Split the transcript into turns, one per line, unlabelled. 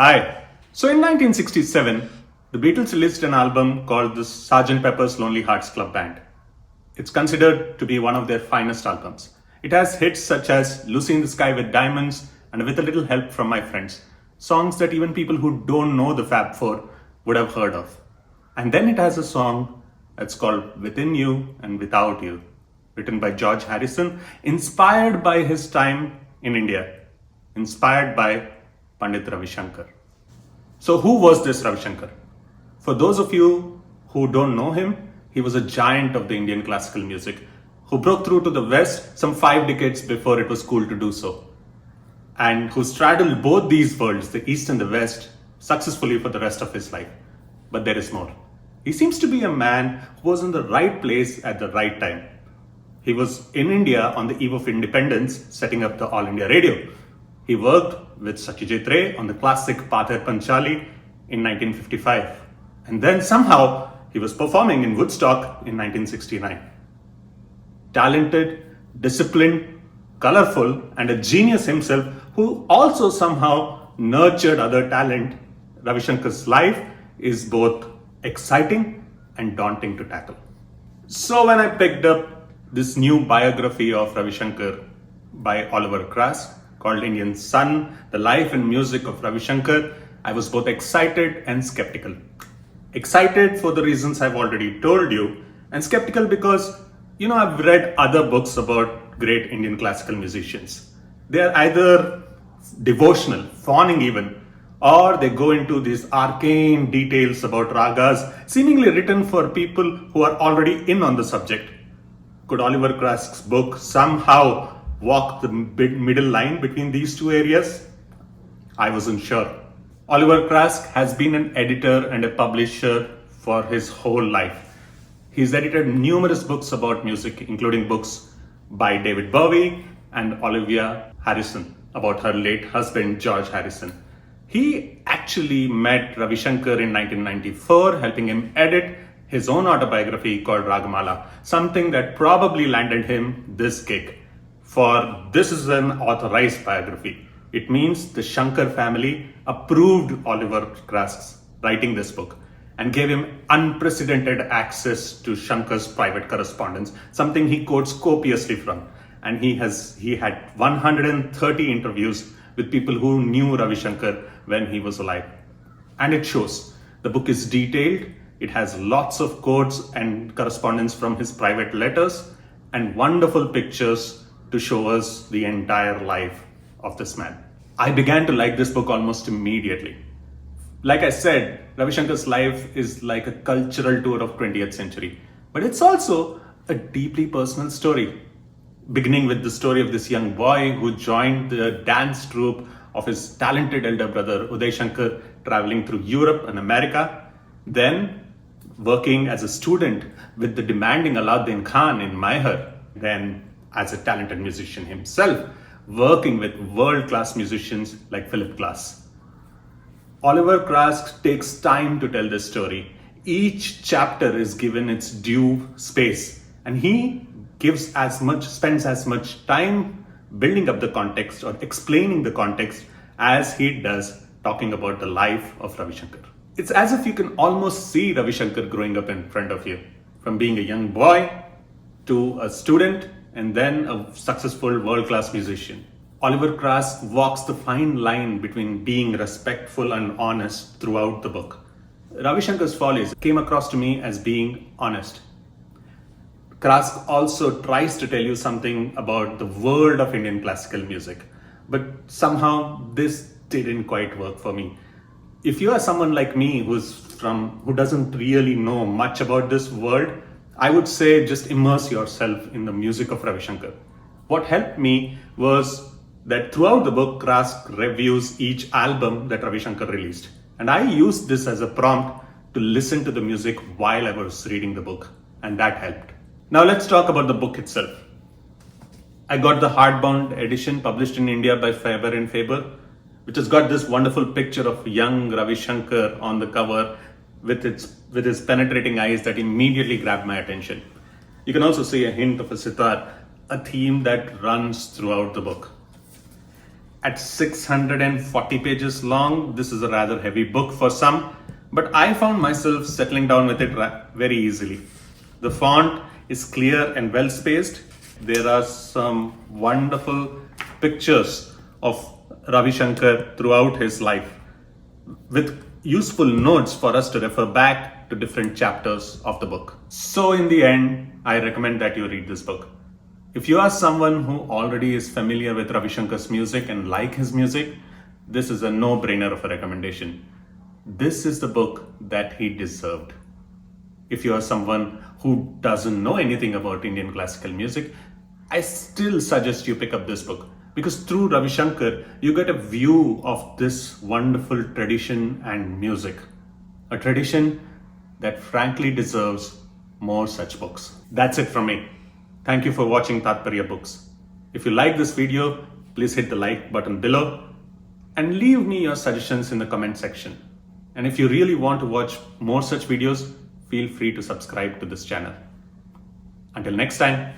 Hi. So in 1967, the Beatles released an album called the Sgt. Pepper's Lonely Hearts Club Band. It's considered to be one of their finest albums. It has hits such as Lucy in the Sky with Diamonds and With a Little Help from My Friends, songs that even people who don't know the Fab Four would have heard of. And then it has a song that's called Within You and Without You, written by George Harrison, inspired by his time in India, inspired by Pandit Ravi Shankar. So who was this Ravi Shankar? For those of you who don't know him, he was a giant of the Indian classical music who broke through to the West some 5 decades before it was cool to do so, and who straddled both these worlds, the East and the West, successfully for the rest of his life. But there is more. He seems to be a man who was in the right place at the right time. He was in India on the eve of independence, setting up the All India Radio. He worked with Satyajit Ray on the classic Pather Panchali in 1955. And then somehow he was performing in Woodstock in 1969. Talented, disciplined, colorful, and a genius himself who also somehow nurtured other talent, Ravi Shankar's life is both exciting and daunting to tackle. So when I picked up this new biography of Ravi Shankar by Oliver Craske called Indian Sun, The Life and Music of Ravi Shankar, I was both excited and skeptical. Excited for the reasons I've already told you, and skeptical because, I've read other books about great Indian classical musicians. They are either devotional, fawning even, or they go into these arcane details about ragas, seemingly written for people who are already in on the subject. Could Oliver Craske's book somehow walk the middle line between these two areas? I wasn't sure. Oliver Craske has been an editor and a publisher for his whole life. He's edited numerous books about music, including books by David Bowie and Olivia Harrison about her late husband, George Harrison. He actually met Ravi Shankar in 1994, helping him edit his own autobiography called Ragamala, something that probably landed him this gig. For this is an authorized biography. It means the Shankar family approved Oliver Craske's writing this book and gave him unprecedented access to Shankar's private correspondence, something he quotes copiously from. And he had 130 interviews with people who knew Ravi Shankar when he was alive. And it shows. The book is detailed. It has lots of quotes and correspondence from his private letters and wonderful pictures to show us the entire life of this man. I began to like this book almost immediately. Like I said, Ravi Shankar's life is like a cultural tour of 20th century, but it's also a deeply personal story, beginning with the story of this young boy who joined the dance troupe of his talented elder brother Uday Shankar, traveling through Europe and America, then working as a student with the demanding Alauddin Khan in Maihar, then as a talented musician himself, working with world-class musicians like Philip Glass. Oliver Craske takes time to tell this story. Each chapter is given its due space, and he spends as much time building up the context or explaining the context as he does talking about the life of Ravi Shankar. It's as if you can almost see Ravi Shankar growing up in front of you, from being a young boy to a student and then a successful world-class musician. Oliver Craske walks the fine line between being respectful and honest throughout the book. Ravi Shankar's follies came across to me as being honest. Craske also tries to tell you something about the world of Indian classical music, but somehow this didn't quite work for me. If you are someone like me who doesn't really know much about this world, I would say just immerse yourself in the music of Ravi Shankar. What helped me was that throughout the book, Craske reviews each album that Ravi Shankar released. And I used this as a prompt to listen to the music while I was reading the book, and that helped. Now let's talk about the book itself. I got the hardbound edition published in India by Faber and Faber, which has got this wonderful picture of young Ravi Shankar on the cover with his penetrating eyes that immediately grabbed my attention. You can also see a hint of a sitar, a theme that runs throughout the book. At 640 pages long, this is a rather heavy book for some, but I found myself settling down with it very easily. The font is clear and well spaced. There are some wonderful pictures of Ravi Shankar throughout his life, with useful notes for us to refer back to different chapters of the book. So, in the end, I recommend that you read this book. If you are someone who already is familiar with Ravi Shankar's music and like his music, this is a no-brainer of a recommendation. This is the book that he deserved. If you are someone who doesn't know anything about Indian classical music, I still suggest you pick up this book, because through Ravi Shankar, you get a view of this wonderful tradition and music. A tradition that frankly deserves more such books. That's it from me. Thank you for watching Tatparya Books. If you like this video, please hit the like button below and leave me your suggestions in the comment section. And if you really want to watch more such videos, feel free to subscribe to this channel. Until next time,